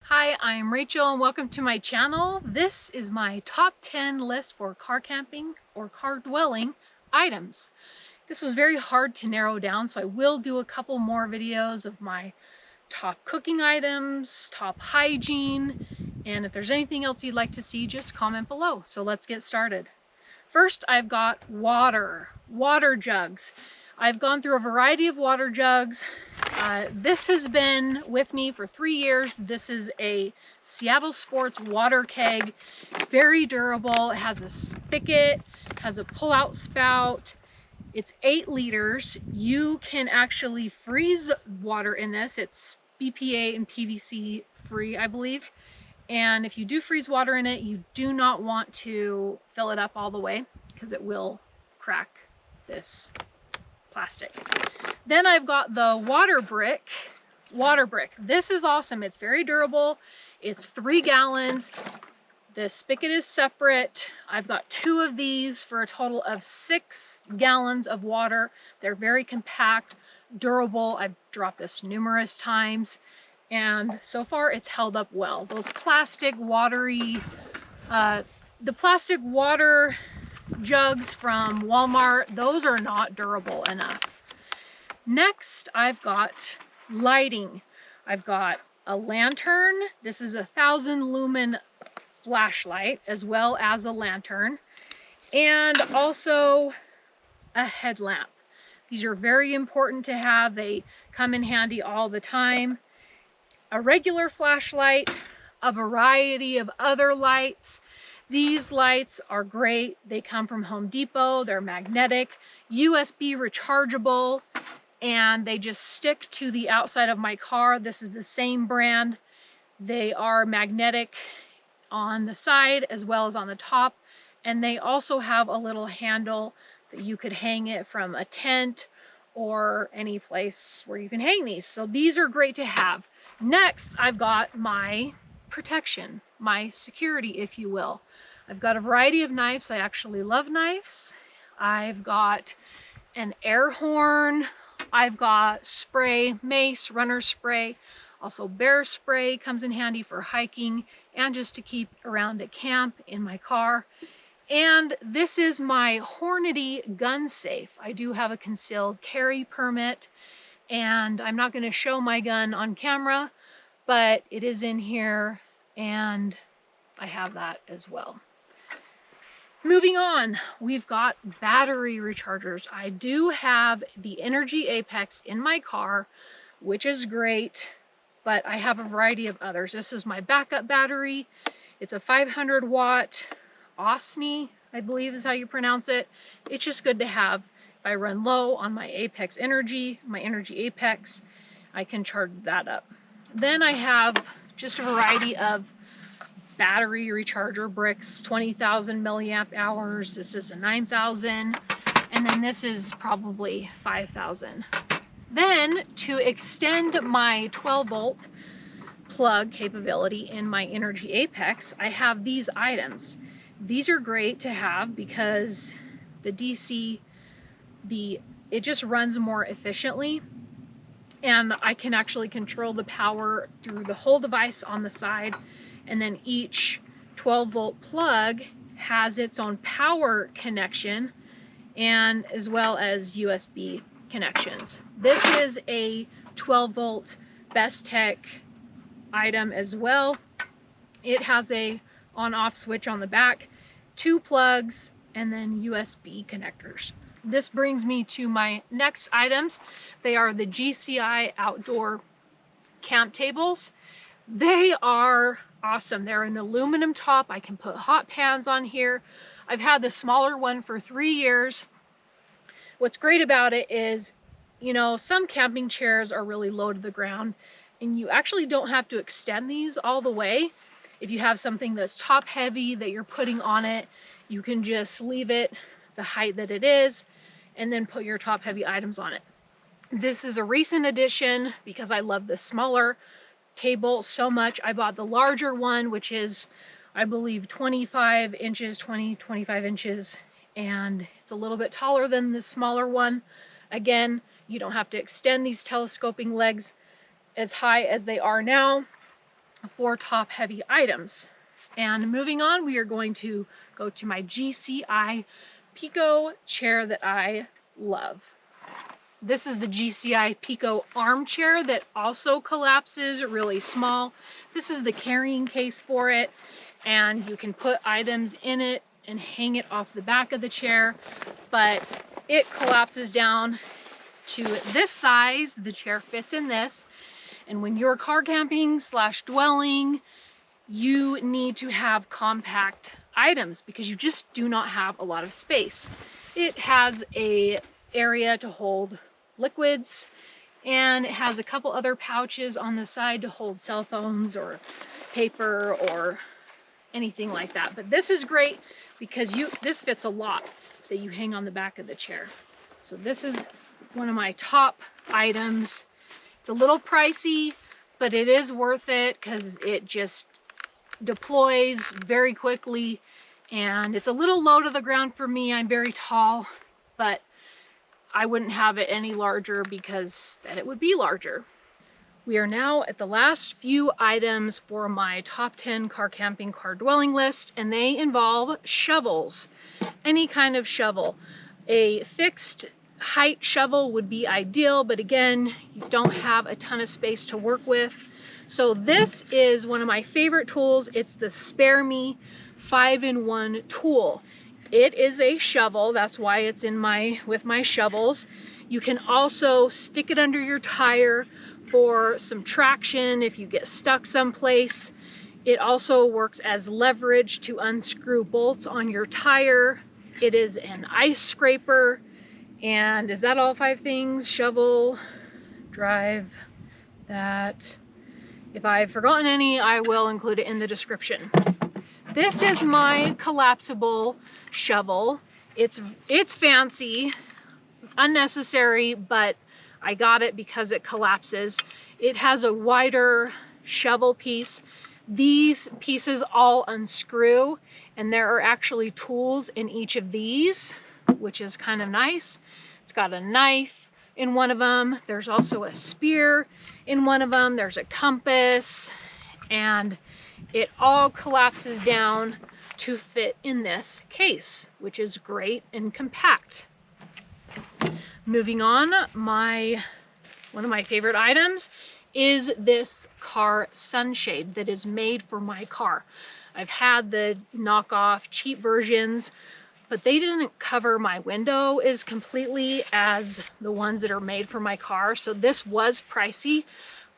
Hi, I'm Rachel and welcome to my channel. This is my top 10 list for car camping or car dwelling items. This was very hard to narrow down, so I will do a couple more videos of my top cooking items, top hygiene, and if there's anything else you'd like to see, just comment below. So let's get started. First, I've got water jugs. I've gone through a variety of water jugs. This has been with me for 3 years. This is a Seattle Sports water keg. It's very durable. It has a spigot, has a pull-out spout. It's 8 liters. You can actually freeze water in this. It's BPA and PVC free, I believe. And if you do freeze water in it, you do not want to fill it up all the way because it will crack this plastic. Then I've got the water brick. This is awesome. It's very durable. It's 3 gallons. The spigot is separate. I've got 2 of these for a total of 6 gallons of water. They're very compact, durable. I've dropped this numerous times, and so far it's held up well. Those plastic watery, the plastic water jugs from Walmart, those are not durable enough. Next, I've got lighting. I've got a lantern. This is a 1,000 lumen flashlight as well as a lantern, and also a headlamp. These are very important to have. They come in handy all the time. A regular flashlight, a variety of other lights. These lights are great. They come from Home Depot. They're magnetic, USB rechargeable, and they just stick to the outside of my car. This is the same brand. They are magnetic on the side as well as on the top, and they also have a little handle that you could hang it from a tent or any place where you can hang these. So these are great to have. Next, I've got my protection, my security, if you will. I've got a variety of knives. I actually love knives. I've got an air horn. I've got spray, mace, runner spray. Also bear spray comes in handy for hiking and just to keep around at camp in my car. And this is my Hornady gun safe. I do have a concealed carry permit, and I'm not going to show my gun on camera, but it is in here and I have that as well. Moving on, we've got battery rechargers. I do have the Energy Apex in my car, which is great, but I have a variety of others. This is my backup battery. It's a 500 watt Osni, I believe is how you pronounce it. It's just good to have. If I run low on my Apex Energy, my Energy Apex, I can charge that up. Then I have just a variety of battery recharger bricks, 20,000 milliamp hours. This is a 9,000, and then this is probably 5,000. Then to extend my 12 volt plug capability in my Energy Apex, I have these items. These are great to have because the DC, it just runs more efficiently, and I can actually control the power through the whole device on the side, and then each 12 volt plug has its own power connection and as well as USB connections. This is a 12 volt Best Tech item as well. It has a on-off switch on the back, 2 plugs, and then USB connectors. This brings me to my next items. They are the GCI outdoor camp tables. They are awesome. They're an aluminum top. I can put hot pans on here. I've had the smaller one for 3 years. What's great about it is, you know, some camping chairs are really low to the ground, and you actually don't have to extend these all the way. If you have something that's top heavy that you're putting on it, you can just leave it the height that it is and then put your top heavy items on it. This is a recent addition because I love the smaller table so much. I bought the larger one, which is, I believe, 25 inches, 25 inches, and it's a little bit taller than the smaller one. Again, you don't have to extend these telescoping legs as high as they are now. for top heavy items. And moving on, we are going to go to my GCI Pico chair that I love. This is the GCI Pico armchair that also collapses really small. This is the carrying case for it, and you can put items in it and hang it off the back of the chair, but it collapses down to this size. The chair fits in this, and when you're car camping / dwelling, you need to have compact items because you just do not have a lot of space. It has a area to hold liquids, and it has a couple other pouches on the side to hold cell phones or paper or anything like that. But this is great because this fits a lot that you hang on the back of the chair. So this is one of my top items. It's a little pricey, but it is worth it because it just deploys very quickly, and it's a little low to the ground for me. I'm very tall, but I wouldn't have it any larger because then it would be larger. We are now at the last few items for my top 10 car camping, car dwelling list, and they involve shovels. Any kind of shovel. A fixed height shovel would be ideal, but again, you don't have a ton of space to work with. So this is one of my favorite tools. It's the Spare Me 5-in-1 tool. It is a shovel, that's why it's in with my shovels. You can also stick it under your tire for some traction if you get stuck someplace. It also works as leverage to unscrew bolts on your tire. It is an ice scraper. And is that all 5 things? Shovel, drive, that. If I've forgotten any, I will include it in the description. This is my collapsible shovel. It's fancy, unnecessary, but I got it because it collapses. It has a wider shovel piece. These pieces all unscrew, and there are actually tools in each of these, which is kind of nice. It's got a knife in one of them. There's also a spear in one of them. There's a compass, and it all collapses down to fit in this case, which is great and compact. Moving on, one of my favorite items is this car sunshade that is made for my car. I've had the knockoff cheap versions, but they didn't cover my window as completely as the ones that are made for my car. So this was pricey,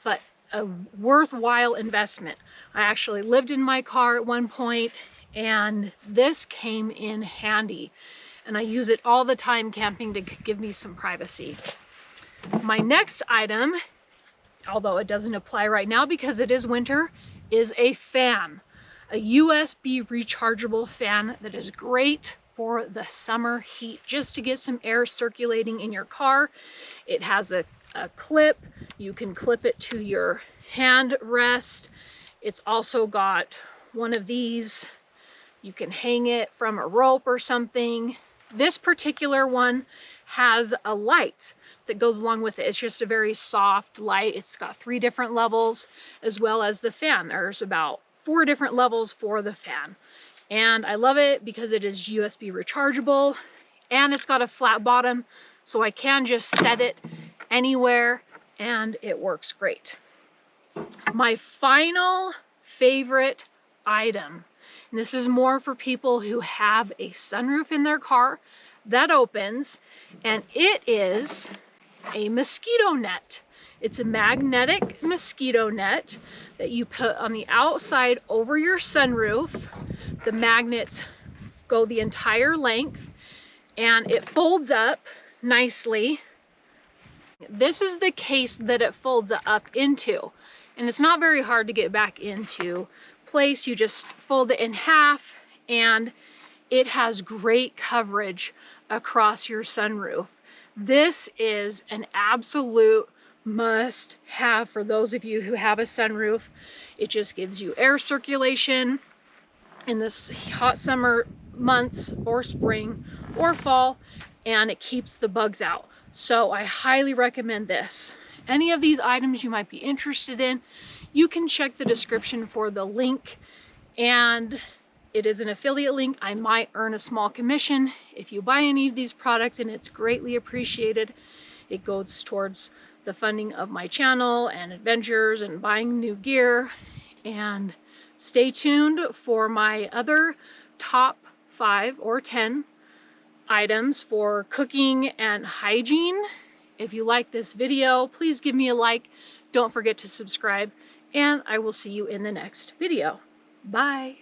but a worthwhile investment. I actually lived in my car at one point, and this came in handy. And I use it all the time camping to give me some privacy. My next item, although it doesn't apply right now because it is winter, is a fan. A USB rechargeable fan that is great for the summer heat, just to get some air circulating in your car. It has a clip. You can clip it to your hand rest. It's also got one of these. You can hang it from a rope or something. This particular one has a light that goes along with it. It's just a very soft light. It's got 3 different levels, as well as the fan. There's about 4 different levels for the fan. And I love it because it is USB rechargeable, and it's got a flat bottom, so I can just set it anywhere and it works great. My final favorite item, and this is more for people who have a sunroof in their car that opens, and it is a mosquito net. It's a magnetic mosquito net that you put on the outside over your sunroof. The magnets go the entire length, and it folds up nicely. This is the case that it folds up into, and it's not very hard to get back into place. You just fold it in half, and it has great coverage across your sunroof. This is an absolute must have for those of you who have a sunroof. It just gives you air circulation in this hot summer months, or spring or fall, and it keeps the bugs out. So I highly recommend this. Any of these items you might be interested in, You can check the description for the link, and it is an affiliate link. I might earn a small commission if you buy any of these products, and it's greatly appreciated. It goes towards the funding of my channel and adventures and buying new gear. And stay tuned for my other top 5 or 10 items for cooking and hygiene. If you like this video, please give me a like. Don't forget to subscribe, and I will see you in the next video. Bye.